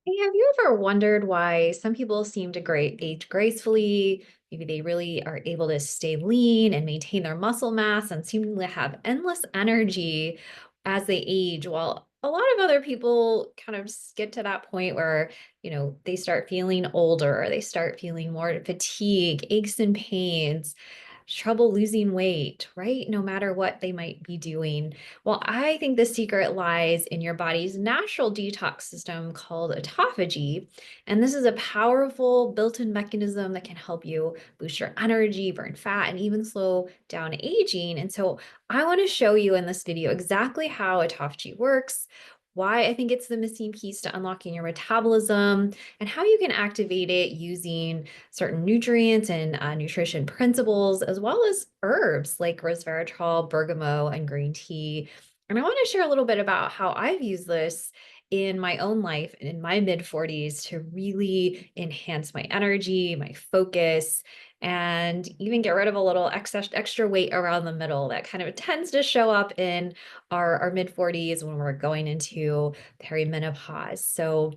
Hey, have you ever wondered why some people seem to age gracefully? Maybe they really are able to stay lean and maintain their muscle mass and seem to have endless energy as they age, while a lot of other people kind of just get to that point where, they start feeling older, they start feeling more fatigue, aches and pains, trouble losing weight, right? No matter what they might be doing. Well, I think the secret lies in your body's natural detox system called autophagy. And this is a powerful built in mechanism that can help you boost your energy, burn fat, and even slow down aging. And so I want to show you in this video exactly how autophagy works. Why I think it's the missing piece to unlocking your metabolism, and how you can activate it using certain nutrients and nutrition principles, as well as herbs like resveratrol, bergamot, and green tea. And I want to share a little bit about how I've used this in my own life in my mid 40s to really enhance my energy, my focus, and even get rid of a little extra weight around the middle that kind of tends to show up in our mid 40s when we're going into perimenopause. So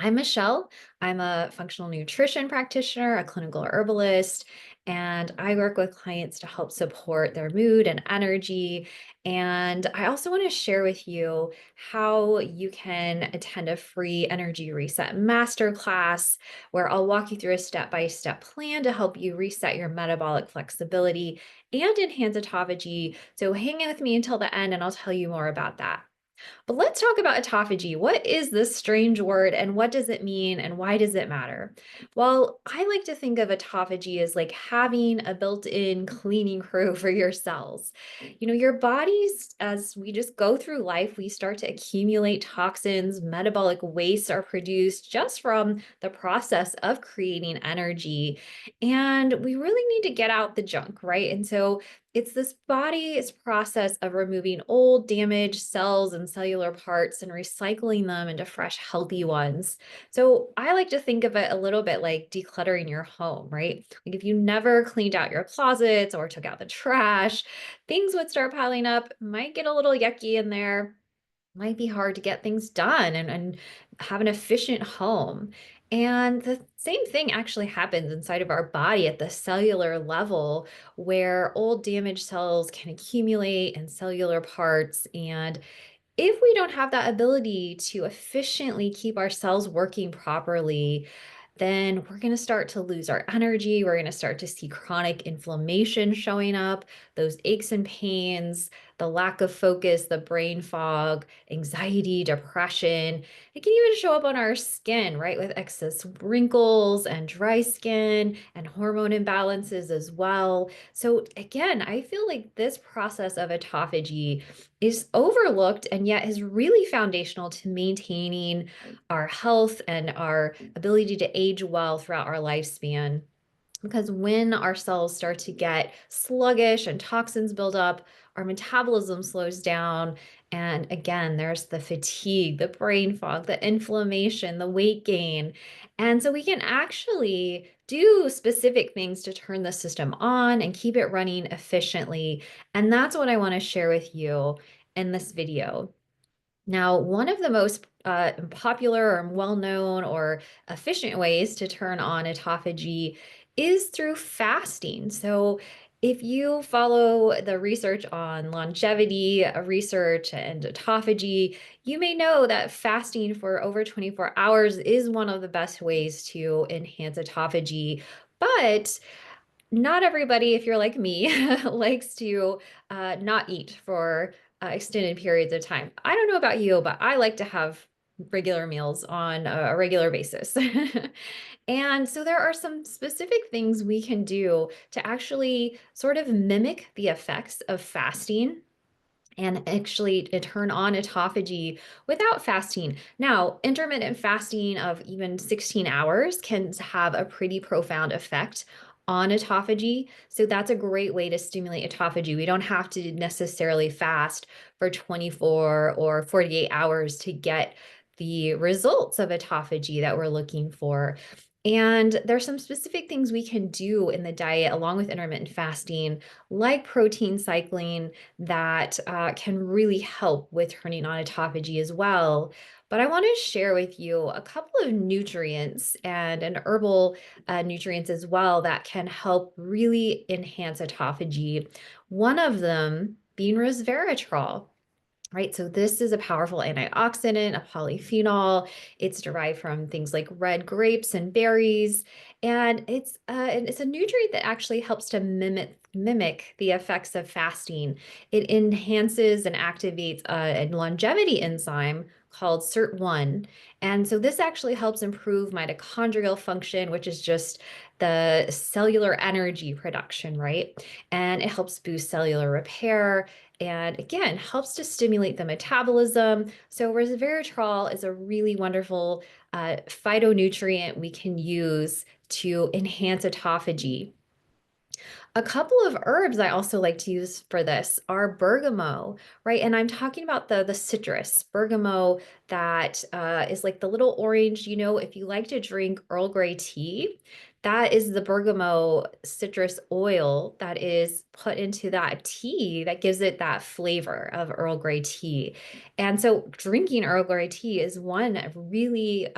I'm Michelle. I'm a functional nutrition practitioner, a clinical herbalist, and I work with clients to help support their mood and energy. And I also want to share with you how you can attend a free energy reset masterclass where I'll walk you through a step-by-step plan to help you reset your metabolic flexibility and enhance autophagy. So hang in with me until the end and I'll tell you more about that. But let's talk about autophagy. What is this strange word and what does it mean and why does it matter? Well, I like to think of autophagy as like having a built-in cleaning crew for your cells. Your bodies, as we just go through life, we start to accumulate toxins, metabolic wastes are produced just from the process of creating energy. And we really need to get out the junk, right? And so it's this body's process of removing old, damaged cells and cellular parts and recycling them into fresh, healthy ones. So I like to think of it a little bit like decluttering your home, right? Like if you never cleaned out your closets or took out the trash, things would start piling up, might get a little yucky in there, might be hard to get things done and have an efficient home. And the same thing actually happens inside of our body at the cellular level, where old damaged cells can accumulate in cellular parts. And if we don't have that ability to efficiently keep our cells working properly, then we're going to start to lose our energy. We're going to start to see chronic inflammation showing up, those aches and pains, the lack of focus, the brain fog, anxiety, depression. It can even show up on our skin, right? With excess wrinkles and dry skin and hormone imbalances as well. So, again, I feel like this process of autophagy is overlooked and yet is really foundational to maintaining our health and our ability to age well throughout our lifespan. Because when our cells start to get sluggish and toxins build up, our metabolism slows down. And again, there's the fatigue, the brain fog, the inflammation, the weight gain. And so we can actually do specific things to turn the system on and keep it running efficiently. And that's what I want to share with you in this video. Now, one of the most popular or well-known or efficient ways to turn on autophagy is through fasting. So if you follow the research on longevity research and autophagy, you may know that fasting for over 24 hours is one of the best ways to enhance autophagy. But not everybody, if you're like me, likes to not eat for extended periods of time. I don't know about you, but I like to have regular meals on a regular basis. And so there are some specific things we can do to actually sort of mimic the effects of fasting and actually to turn on autophagy without fasting. Now, intermittent fasting of even 16 hours can have a pretty profound effect on autophagy. So that's a great way to stimulate autophagy. We don't have to necessarily fast for 24 or 48 hours to get the results of autophagy that we're looking for. And there's some specific things we can do in the diet along with intermittent fasting, like protein cycling, that can really help with turning on autophagy as well. But I want to share with you a couple of nutrients and an herbal nutrients as well that can help really enhance autophagy. One of them being resveratrol. Right, so this is a powerful antioxidant, a polyphenol. It's derived from things like red grapes and berries, and it's a nutrient that actually helps to mimic the effects of fasting. It enhances and activates a longevity enzyme called SIRT1. And so this actually helps improve mitochondrial function, which is just the cellular energy production, right? And it helps boost cellular repair and again helps to stimulate the metabolism. So resveratrol is a really wonderful phytonutrient we can use to enhance autophagy. A couple of herbs I also like to use for this are bergamot, right? And I'm talking about the citrus bergamot that is like the little orange. If you like to drink Earl Grey tea, that is the bergamot citrus oil that is put into that tea that gives it that flavor of Earl Grey tea. And so drinking Earl Grey tea is one really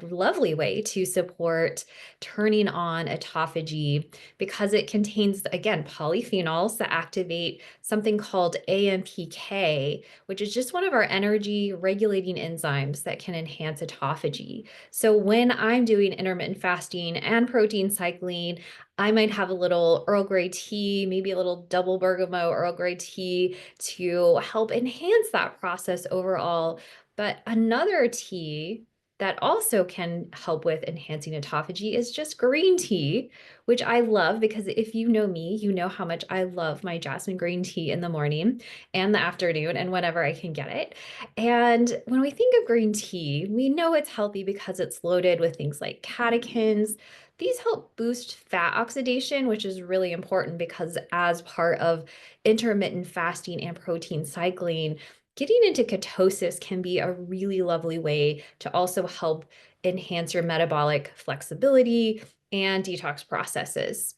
lovely way to support turning on autophagy because it contains, again, polyphenols that activate something called AMPK, which is just one of our energy regulating enzymes that can enhance autophagy. So when I'm doing intermittent fasting and protein cycling, I might have a little Earl Grey tea, maybe a little double bergamot Earl Grey tea to help enhance that process overall. But another tea that also can help with enhancing autophagy is just green tea, which I love because if you know me, you know how much I love my jasmine green tea in the morning and the afternoon and whenever I can get it. And when we think of green tea, we know it's healthy because it's loaded with things like catechins. These help boost fat oxidation, which is really important because as part of intermittent fasting and protein cycling, getting into ketosis can be a really lovely way to also help enhance your metabolic flexibility and detox processes.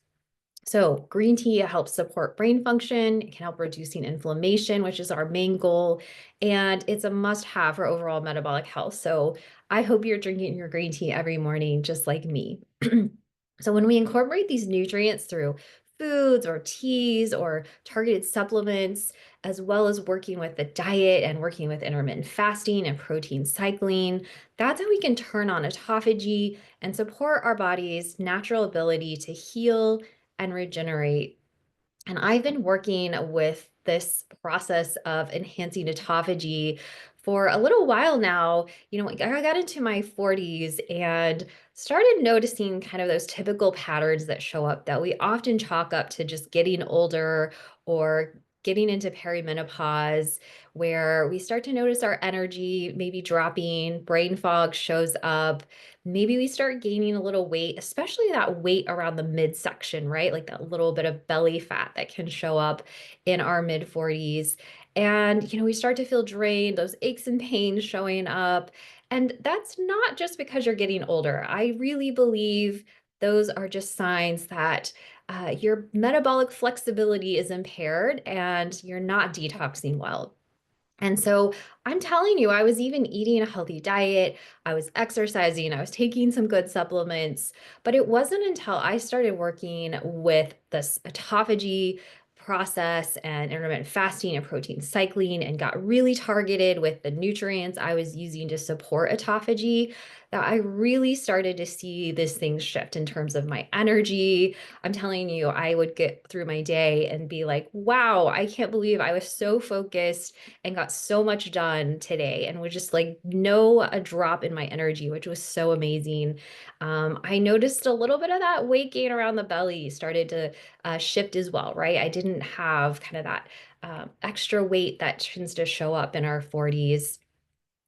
So green tea helps support brain function. It can help reducing inflammation, which is our main goal. And it's a must-have for overall metabolic health. So I hope you're drinking your green tea every morning, just like me. So when we incorporate these nutrients through foods or teas or targeted supplements, as well as working with the diet and working with intermittent fasting and protein cycling, that's how we can turn on autophagy and support our body's natural ability to heal and regenerate. And I've been working with this process of enhancing autophagy for a little while now. I got into my 40s and started noticing kind of those typical patterns that show up that we often chalk up to just getting older or getting into perimenopause, where we start to notice our energy maybe dropping, brain fog shows up. Maybe we start gaining a little weight, especially that weight around the midsection, right? Like that little bit of belly fat that can show up in our mid 40s. And, we start to feel drained, those aches and pains showing up. And that's not just because you're getting older. I really believe those are just signs that your metabolic flexibility is impaired and you're not detoxing well. And so I'm telling you, I was even eating a healthy diet, I was exercising, I was taking some good supplements, but it wasn't until I started working with this autophagy process and intermittent fasting and protein cycling and got really targeted with the nutrients I was using to support autophagy that I really started to see this thing shift in terms of my energy. I'm telling you, I would get through my day and be like, wow, I can't believe I was so focused and got so much done today and was just like a drop in my energy, which was so amazing. I noticed a little bit of that weight gain around the belly started to shift as well, right? I didn't have kind of that extra weight that tends to show up in our 40s.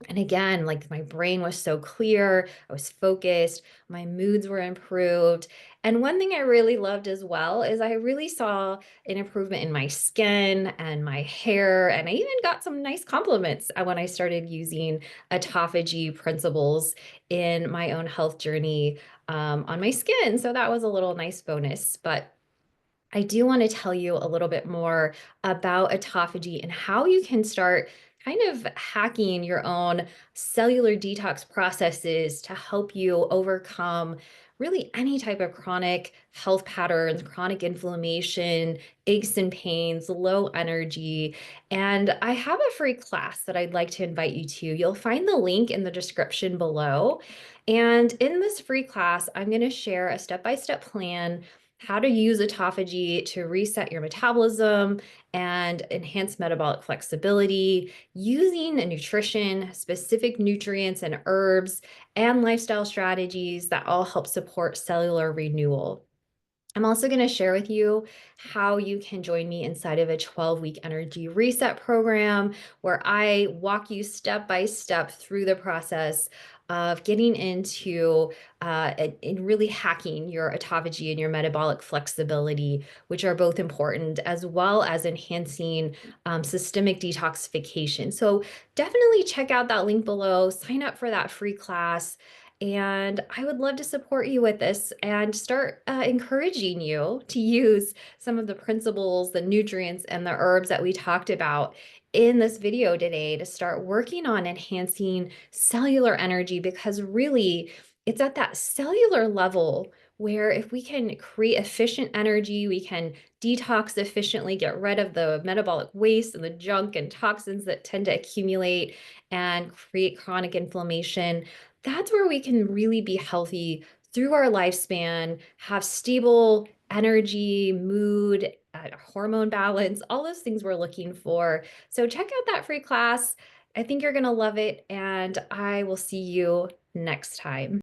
And again, like my brain was so clear, I was focused, my moods were improved. And one thing I really loved as well is I really saw an improvement in my skin and my hair. And I even got some nice compliments when I started using autophagy principles in my own health journey on my skin. So that was a little nice bonus. But I do want to tell you a little bit more about autophagy and how you can start kind of hacking your own cellular detox processes to help you overcome really any type of chronic health patterns, chronic inflammation, aches and pains, low energy. And I have a free class that I'd like to invite you to. You'll find the link in the description below. And in this free class, I'm going to share a step-by-step plan how to use autophagy to reset your metabolism and enhance metabolic flexibility using nutrition, specific nutrients and herbs, and lifestyle strategies that all help support cellular renewal. I'm also going to share with you how you can join me inside of a 12-week energy reset program where I walk you step by step through the process of getting into and really hacking your autophagy and your metabolic flexibility, which are both important, as well as enhancing systemic detoxification. So definitely check out that link below, sign up for that free class. And I would love to support you with this and start encouraging you to use some of the principles, the nutrients, and the herbs that we talked about in this video today to start working on enhancing cellular energy, because really it's at that cellular level where if we can create efficient energy, we can detox efficiently, get rid of the metabolic waste and the junk and toxins that tend to accumulate and create chronic inflammation. That's where we can really be healthy through our lifespan, have stable energy, mood, hormone balance, all those things we're looking for. So check out that free class. I think you're going to love it, and I will see you next time.